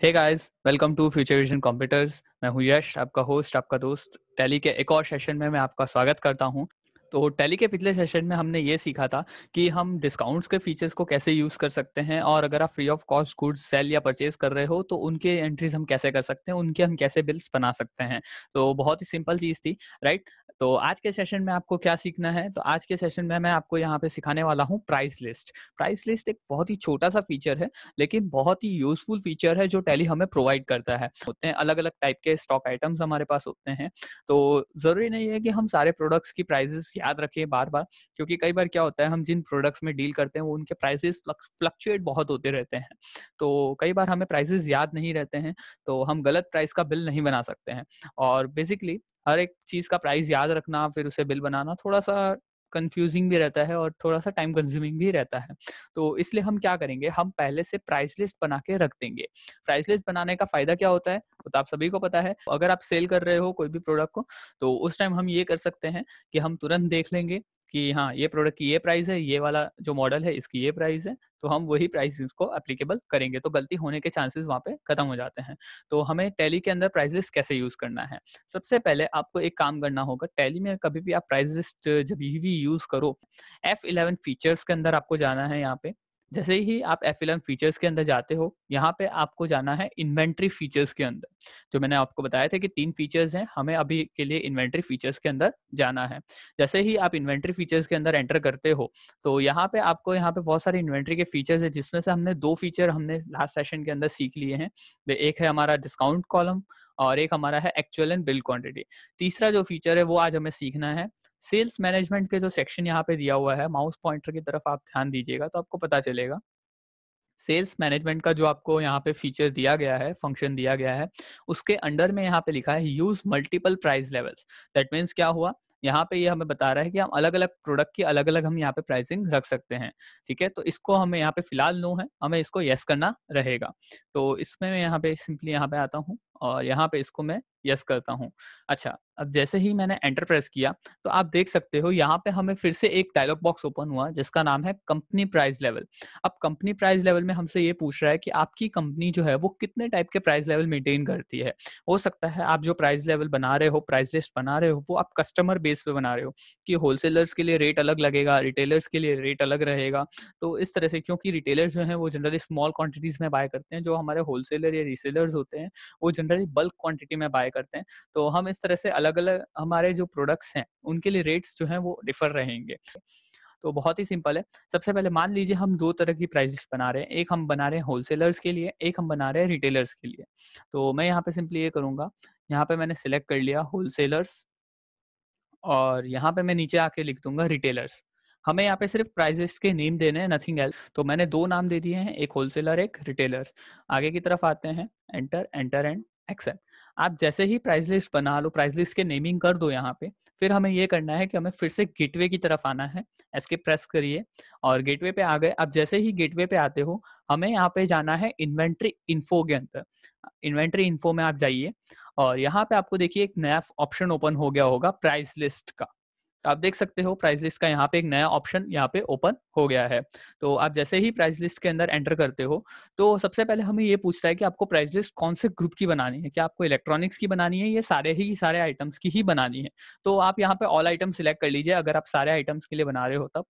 Hey guys, welcome to future vision computers. मैं हूं यश, आपका होस्ट, आपका दोस्त। टैली के एक और सेशन में मैं आपका स्वागत करता हूं। तो टैली के पिछले सेशन में हमने ये सीखा था कि हम डिस्काउंट्स के फीचर्स को कैसे यूज़ कर सकते हैं, और अगर आप free of cost goods sale या परचेज कर रहे हो तो उनके एंट्रीज हम कैसे कर सकते हैं, उनके हम कैसे बिल्स बना सकते हैं। तो बहुत ही सिंपल चीज़ थी, राइट। तो आज के सेशन में आपको क्या सीखना है? तो आज के सेशन में मैं आपको यहाँ पे सिखाने वाला हूँ प्राइस लिस्ट। प्राइस लिस्ट एक बहुत ही छोटा सा फीचर है, लेकिन बहुत ही यूजफुल फीचर है जो टैली हमें प्रोवाइड करता है। होते हैं अलग अलग टाइप के स्टॉक आइटम्स हमारे पास होते हैं, तो जरूरी नहीं है कि हम सारे प्रोडक्ट्स की प्राइसेस याद रखें बार बार, क्योंकि कई बार क्या होता है, हम जिन प्रोडक्ट्स में डील करते हैं वो उनके प्राइसेस फ्लक्चुएट बहुत होते रहते हैं। तो कई बार हमें प्राइसेस याद नहीं रहते हैं, तो हम गलत प्राइस का बिल नहीं बना सकते हैं। और बेसिकली हर एक चीज का प्राइस याद रखना फिर उसे बिल बनाना थोड़ा सा कंफ्यूजिंग भी रहता है और थोड़ा सा टाइम कंज्यूमिंग भी रहता है। तो इसलिए हम क्या करेंगे, हम पहले से प्राइस लिस्ट बना के रख देंगे। प्राइस लिस्ट बनाने का फायदा क्या होता है वो तो आप सभी को पता है। अगर आप सेल कर रहे हो कोई भी प्रोडक्ट को, तो उस टाइम हम ये कर सकते हैं कि हम तुरंत देख लेंगे कि हाँ, ये प्रोडक्ट की ये प्राइस है, ये वाला जो मॉडल है इसकी ये प्राइस है, तो हम वही प्राइस इसको एप्लीकेबल करेंगे, तो गलती होने के चांसेस वहाँ पे खत्म हो जाते हैं। तो हमें टैली के अंदर प्राइस लिस्ट कैसे यूज करना है? सबसे पहले आपको एक काम करना होगा, टैली में कभी भी आप प्राइस लिस्ट जब भी यूज करो, F11 फीचर्स के अंदर आपको जाना है। यहाँ पे जैसे ही आप F11 फीचर्स के अंदर जाते हो, यहाँ पे आपको जाना है इन्वेंट्री फीचर्स के अंदर। जो मैंने आपको बताया था कि 3 फीचर्स हैं, हमें अभी के लिए इन्वेंट्री फीचर्स के अंदर जाना है। जैसे ही आप इन्वेंट्री फीचर्स के अंदर एंटर करते हो, तो यहाँ पे आपको यहाँ पे बहुत सारे इन्वेंट्री के फीचर्स है, जिसमें से हमने 2 फीचर हमने लास्ट सेशन के अंदर सीख लिए हैं। एक है हमारा डिस्काउंट कॉलम, और एक हमारा है एक्चुअल एंड बिल क्वांटिटी। तीसरा जो फीचर है वो आज हमें सीखना है सेल्स मैनेजमेंट के जो सेक्शन यहाँ पे दिया हुआ है, माउस पॉइंटर की तरफ आप ध्यान दीजिएगा तो आपको पता चलेगा। सेल्स मैनेजमेंट का जो आपको यहाँ पे फीचर दिया गया है, फंक्शन दिया गया है, उसके अंडर में यहाँ पे लिखा है use multiple price levels. That means क्या हुआ, यहाँ पे ये हमें बता रहा है कि हम अलग अलग प्रोडक्ट की अलग अलग हम यहाँ पे प्राइसिंग रख सकते हैं। ठीक है, तो इसको हमें यहाँ पे फिलहाल नो है, हमें इसको यस करना रहेगा। तो इसमें मैं यहाँ पे सिंपली यहाँ पे आता हूँ और यहाँ पे इसको मैं यस करता हूँ। अच्छा, अब जैसे ही मैंने एंटर प्रेस किया, तो आप देख सकते हो यहाँ पे हमें फिर से एक डायलॉग बॉक्स ओपन हुआ जिसका नाम है कंपनी प्राइस लेवल। अब कंपनी प्राइस लेवल में हमसे ये पूछ रहा है कि आपकी कंपनी जो है वो कितने टाइप के प्राइस लेवल मेंटेन करती है। हो सकता है आप जो प्राइस लेवल बना रहे हो, प्राइस लिस्ट बना रहे हो, वो आप कस्टमर बेस पे बना रहे हो कि होलसेलर्स के लिए रेट अलग लगेगा, रिटेलर्स के लिए रेट अलग रहेगा। तो इस तरह से, क्योंकि रिटेलर्स जो हैं वो जनरली स्मॉल क्वांटिटीज में बाय करते हैं, जो हमारे होलसेलर या रीसेलर्स होते हैं वो जनरली बल्क क्वांटिटी में बाय करते हैं। तो हम इस तरह से अलग अलग हमारे जो प्रोडक्ट्स हैं उनके लिए रेट्स जो हैं वो डिफर रहेंगे। तो बहुत ही सिंपल है। सबसे पहले मान लीजिए हम 2 तरह की प्राइस लिस्ट बना रहे हैं। एक हम बना रहे हैं होलसेलर्स के लिए, एक हम बना रहे हैं रिटेलर्स के लिए। तो मैं यहाँ पे सिंपली ये करूँगा, यहाँ पे मैंने सिलेक्ट कर लिया होलसेलर्स, और यहाँ पे मैं नीचे आके लिख दूँगा रिटेलर्स। हमें यहाँ पे सिर्फ प्राइस लिस्ट के नेम देने हैं, नथिंग एल्स। तो मैंने 2 नाम दे दिए हैं, एक होलसेलर, एक रिटेलर्स। आगे की तरफ आते हैं, एंटर, एंटर एंड एक्सेप्ट। आप जैसे ही प्राइस लिस्ट बना लो, प्राइस लिस्ट के नेमिंग कर दो यहाँ पे, फिर हमें ये करना है कि हमें फिर से गेटवे की तरफ आना है। एस्केप प्रेस करिए और गेटवे पे आ गए। अब जैसे ही गेटवे पे आते हो, हमें यहाँ पे जाना है इन्वेंट्री इन्फो के अंदर। इन्वेंट्री इन्फो में आप जाइए और यहाँ पे आपको देखिए एक नया ऑप्शन ओपन हो गया होगा प्राइस लिस्ट का। तो आप देख सकते हो प्राइस लिस्ट का यहाँ पे एक नया ऑप्शन यहाँ पे ओपन हो गया है। तो आप जैसे ही प्राइस लिस्ट के अंदर एंटर करते हो, तो सबसे पहले हमें ये पूछता है कि आपको प्राइस लिस्ट कौन से ग्रुप की बनानी है, क्या आपको इलेक्ट्रॉनिक्स की बनानी है या सारे आइटम्स की ही बनानी है। तो आप यहाँ पे ऑल आइटम सिलेक्ट कर लीजिए अगर आप सारे आइटम्स के लिए बना रहे हो तब।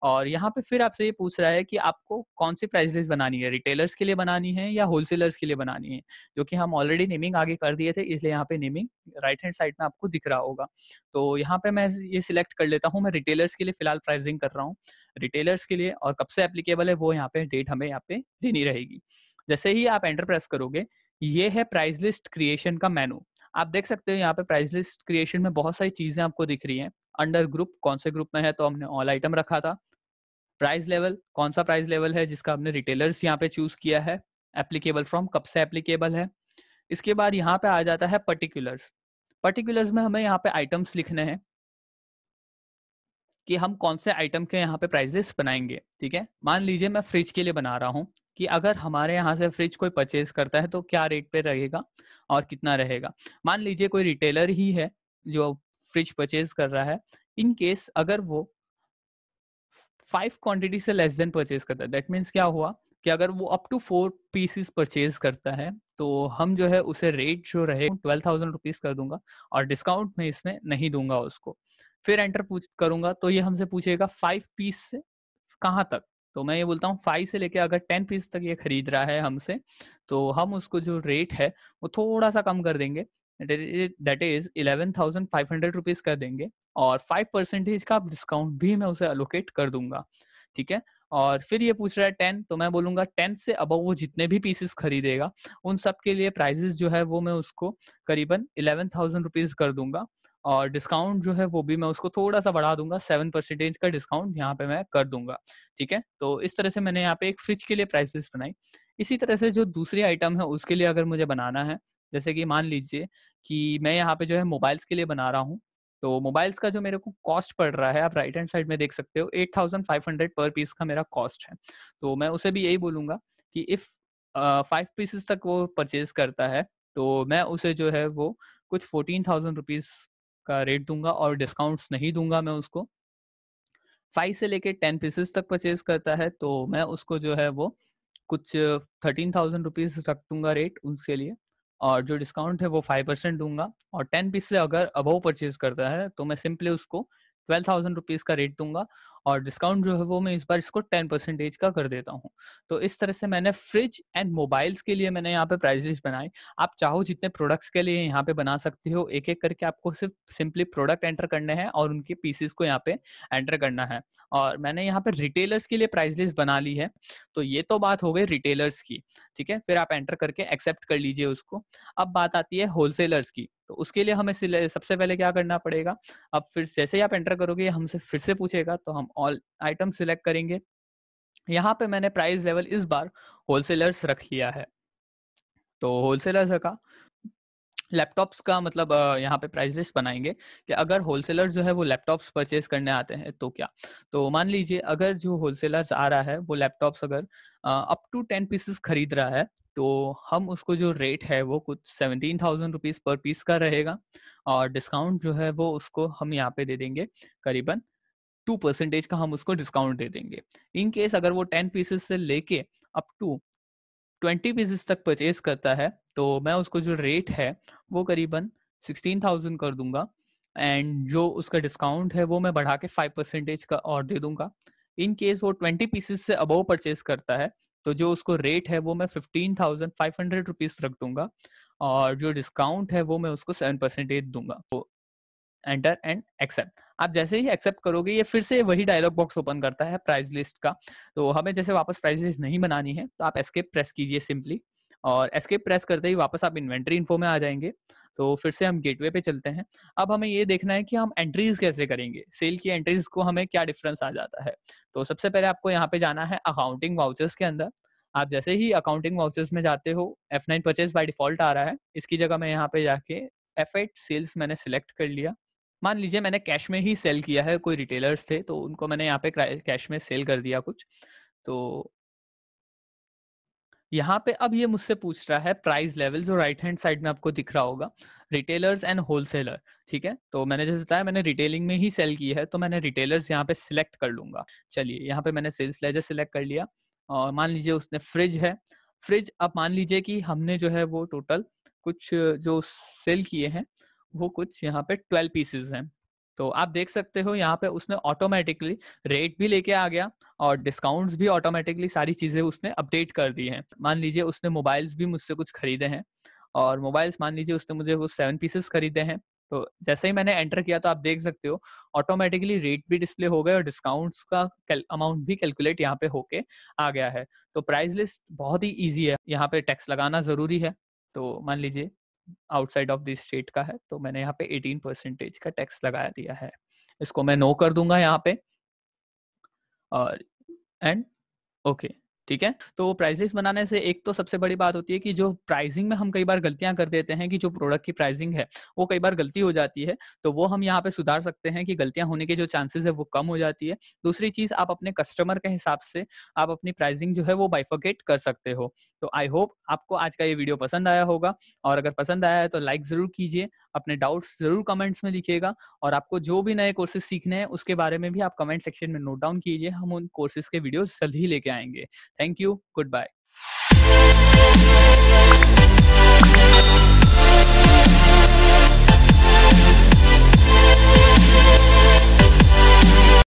और यहाँ पे फिर आपसे ये पूछ रहा है कि आपको कौन सी प्राइस लिस्ट बनानी है, रिटेलर्स के लिए बनानी है या होलसेलर्स के लिए बनानी है। जो कि हम ऑलरेडी नेमिंग आगे कर दिए थे, इसलिए यहाँ पे नेमिंग राइट हैंड साइड में आपको दिख रहा होगा। तो यहाँ पे मैं ये सिलेक्ट कर लेता हूँ, मैं रिटेलर्स के लिए फिलहाल प्राइसिंग कर रहा हूँ। रिटेलर्स के लिए और कब से एप्लीकेबल है वो यहाँ पे डेट हमें यहाँ पे देनी रहेगी। जैसे ही आप एंटर प्रेस करोगे, ये है प्राइस लिस्ट क्रिएशन का मेनू। आप देख सकते हो यहाँ पे प्राइस लिस्ट क्रिएशन में बहुत सारी चीजें आपको दिख रही हैं। अंडर ग्रुप कौन से ग्रुप में है, तो हमने ऑल आइटम रखा था। प्राइस लेवल, कौन सा प्राइस लेवल है जिसका आपने रिटेलर्स यहाँ पे चूज किया है। एप्लीकेबल फ्रॉम, कब से एप्लीकेबल है। इसके बाद यहाँ पे आ जाता है पर्टिकुलर्स। पर्टिकुलर्स में हमें यहाँ पे आइटम्स लिखने हैं कि हम कौन से आइटम के यहाँ पे प्राइजेस बनाएंगे। ठीक है, मान लीजिए मैं फ्रिज के लिए बना रहा हूँ कि अगर हमारे यहाँ से फ्रिज कोई परचेज करता है तो क्या रेट पे रहेगा और कितना रहेगा। मान लीजिए कोई रिटेलर ही है जो फ्रिज परचेज कर रहा है, इन केस अगर वो 5 क्वांटिटी से लेस देन परचेज करता है, दैट मीन्स क्या हुआ कि अगर वो अप टू 4 पीसेस परचेज करता है तो हम जो है उसे रेट जो रहे 12,000 रुपीज़ कर दूंगा और डिस्काउंट मैं इसमें नहीं दूंगा उसको। फिर एंटर करूंगा तो ये हमसे पूछेगा 5 पीस से कहाँ तक। तो मैं ये बोलता हूँ 5 से लेके अगर 10 पीस तक ये खरीद रहा है हमसे, तो हम उसको जो रेट है वो थोड़ा सा कम कर देंगे, दैट इज 11,500 रुपीज़ कर देंगे और 5% का डिस्काउंट भी मैं उसे अलोकेट कर दूंगा। ठीक है। और फिर ये पूछ रहा है 10, तो मैं बोलूंगा 10 से अबव वो जितने भी पीसेस खरीदेगा उन सब के लिए प्राइजेस जो है वो मैं उसको करीबन 11,000 रुपीज़ कर दूंगा और डिस्काउंट जो है वो भी मैं उसको थोड़ा सा बढ़ा दूंगा, 7% का डिस्काउंट यहाँ पे मैं कर दूंगा। ठीक है। तो इस तरह से मैंने यहाँ पे एक फ्रिज के लिए प्राइसेस बनाई। इसी तरह से जो दूसरी आइटम है उसके लिए अगर मुझे बनाना है, जैसे कि मान लीजिए कि मैं यहाँ पे जो है मोबाइल्स के लिए बना रहा हूँ, तो मोबाइल्स का जो मेरे को कॉस्ट पड़ रहा है, आप राइट हैंड साइड में देख सकते हो 8,500 पर पीस का मेरा कॉस्ट है। तो मैं उसे भी यही बोलूंगा कि इफ़ 5 पीसेस तक वो परचेज करता है तो मैं उसे जो है वो कुछ 14,000 रुपीज़ का रेट दूंगा और डिस्काउंट्स नहीं दूंगा मैं उसको। 5 से लेके 10 पीसेस तक परचेज करता है तो मैं उसको जो है वो कुछ 13,000 रुपीज़ रख दूंगा रेट उसके लिए और जो डिस्काउंट है वो 5% दूंगा और 10 पीस से अगर अबव परचेज करता है तो मैं सिंपली उसको 12,000 रुपीज़ का रेट दूंगा और डिस्काउंट जो है वो मैं इस बार इसको 10% का कर देता हूँ। तो इस तरह से मैंने फ्रिज एंड मोबाइल्स के लिए मैंने यहाँ पे प्राइस लिस्ट बनाई। आप चाहो जितने प्रोडक्ट्स के लिए यहाँ पे बना सकते हो, एक एक करके आपको सिर्फ सिंपली प्रोडक्ट एंटर करने हैं और उनके पीसेस को यहाँ पे एंटर करना है। और मैंने यहाँ पे रिटेलर्स के लिए प्राइस लिस्ट बना ली है। तो ये तो बात हो गई रिटेलर्स की। ठीक है। फिर आप एंटर करके एक्सेप्ट कर लीजिए उसको। अब बात आती है होलसेलर्स की। तो उसके लिए हमें सबसे पहले क्या करना पड़ेगा, अब फिर जैसे ही आप एंटर करोगे हमसे फिर से पूछेगा तो हम ऑल आइटम सिलेक्ट करेंगे। यहाँ पे मैंने प्राइस लेवल इस बार होलसेलर्स रख लिया है। तो होलसेलर्स का लैपटॉप्स का मतलब यहाँ पे प्राइस लिस्ट बनाएंगे कि अगर होलसेलर जो है वो लैपटॉप्स परचेज करने आते हैं तो क्या। तो मान लीजिए अगर जो होलसेलर्स आ रहा है वो लैपटॉप्स अगर अप टू 10 पीसेस खरीद रहा है तो हम उसको जो रेट है वो कुछ 17,000 रुपीज़ पर पीस का रहेगा और डिस्काउंट जो है वो उसको हम यहाँ पे दे देंगे करीबन 2% का हम उसको डिस्काउंट दे देंगे। इन केस अगर वो 10 पीसेस से लेके अप टू 20 पीसेस तक परचेज करता है तो मैं उसको जो रेट है वो करीबन 16,000 कर दूंगा एंड जो उसका डिस्काउंट है वो मैं बढ़ा के 5% का और दे दूंगा। इन केस वो 20 पीसेस से अबव परचेज करता है तो जो उसको रेट है वो मैं 15,500 रुपीज़ रख दूंगा और जो डिस्काउंट है वो मैं उसको 7% दूंगा। तो एंटर एंड एक्सेप्ट। आप जैसे ही एक्सेप्ट करोगे ये फिर से वही डायलॉग बॉक्स ओपन करता है प्राइस लिस्ट का। तो हमें जैसे वापस प्राइस लिस्ट नहीं बनानी है तो आप एस्केप प्रेस कीजिए सिंपली और एस्केप प्रेस करते ही वापस आप इन्वेंट्री इन्फो में आ जाएंगे। तो फिर से हम गेटवे पे चलते हैं। अब हमें ये देखना है कि हम एंट्रीज कैसे करेंगे, सेल की एंट्रीज को हमें क्या डिफरेंस आ जाता है। तो सबसे पहले आपको यहाँ पे जाना है अकाउंटिंग वाउचर्स के अंदर। आप जैसे ही अकाउंटिंग वाउचर्स में जाते हो F9 परचेज बाय डिफॉल्ट आ रहा है, इसकी जगह मैं यहाँ पे जाके F8 सेल्स मैंने सिलेक्ट कर लिया। मान लीजिए मैंने कैश में ही सेल किया है, कोई रिटेलर्स थे तो उनको मैंने यहाँ पे कैश में सेल कर दिया कुछ। तो यहाँ पे अब ये मुझसे पूछ रहा है प्राइस लेवल, जो राइट हैंड साइड में आपको दिख रहा होगा, रिटेलर्स एंड होलसेलर। ठीक है। तो मैंने जैसे बताया मैंने रिटेलिंग में ही सेल की है तो मैंने रिटेलर्स यहाँ पे सिलेक्ट कर लूंगा। चलिए यहाँ पे मैंने सेल्स लेजर सिलेक्ट कर लिया और मान लीजिए उसने फ्रिज है। फ्रिज अब मान लीजिए कि हमने जो है वो टोटल कुछ जो सेल किए हैं वो कुछ यहाँ पे 12 पीसेज हैं। तो आप देख सकते हो यहाँ पे उसने ऑटोमेटिकली रेट भी लेके आ गया और डिस्काउंट्स भी ऑटोमेटिकली सारी चीजें उसने अपडेट कर दी हैं। मान लीजिए उसने मोबाइल्स भी मुझसे कुछ खरीदे हैं और मोबाइल्स मान लीजिए उसने मुझे वो 7 पीसेस खरीदे हैं। तो जैसे ही मैंने एंटर किया तो आप देख सकते हो ऑटोमेटिकली रेट भी डिस्प्ले हो गए और डिस्काउंट्स का अमाउंट भी कैलकुलेट यहाँ पे होके आ गया है। तो प्राइस लिस्ट बहुत ही ईजी है, यहाँ पे टैक्स लगाना जरूरी है। तो मान लीजिए आउटसाइड ऑफ द स्टेट का है तो मैंने यहाँ पे 18% का टैक्स लगाया दिया है। इसको मैं नो कर दूंगा यहाँ पे और एंड ओके। ठीक है। तो प्राइसेस बनाने से एक तो सबसे बड़ी बात होती है कि जो प्राइसिंग में हम कई बार गलतियां कर देते हैं कि जो प्रोडक्ट की प्राइसिंग है वो कई बार गलती हो जाती है, तो वो हम यहाँ पे सुधार सकते हैं कि गलतियां होने के जो चांसेस है वो कम हो जाती है। दूसरी चीज, आप अपने कस्टमर के हिसाब से आप अपनी प्राइसिंग जो है वो बाइफरकेट कर सकते हो। तो आई होप आपको आज का ये वीडियो पसंद आया होगा और अगर पसंद आया है तो लाइक जरूर कीजिए, अपने डाउट्स जरूर कमेंट्स में लिखिएगा और आपको जो भी नए कोर्सेज सीखने हैं उसके बारे में भी आप कमेंट सेक्शन में नोट डाउन कीजिए। हम उन कोर्सेज के वीडियोस जल्द ही लेके आएंगे। Thank you. Goodbye.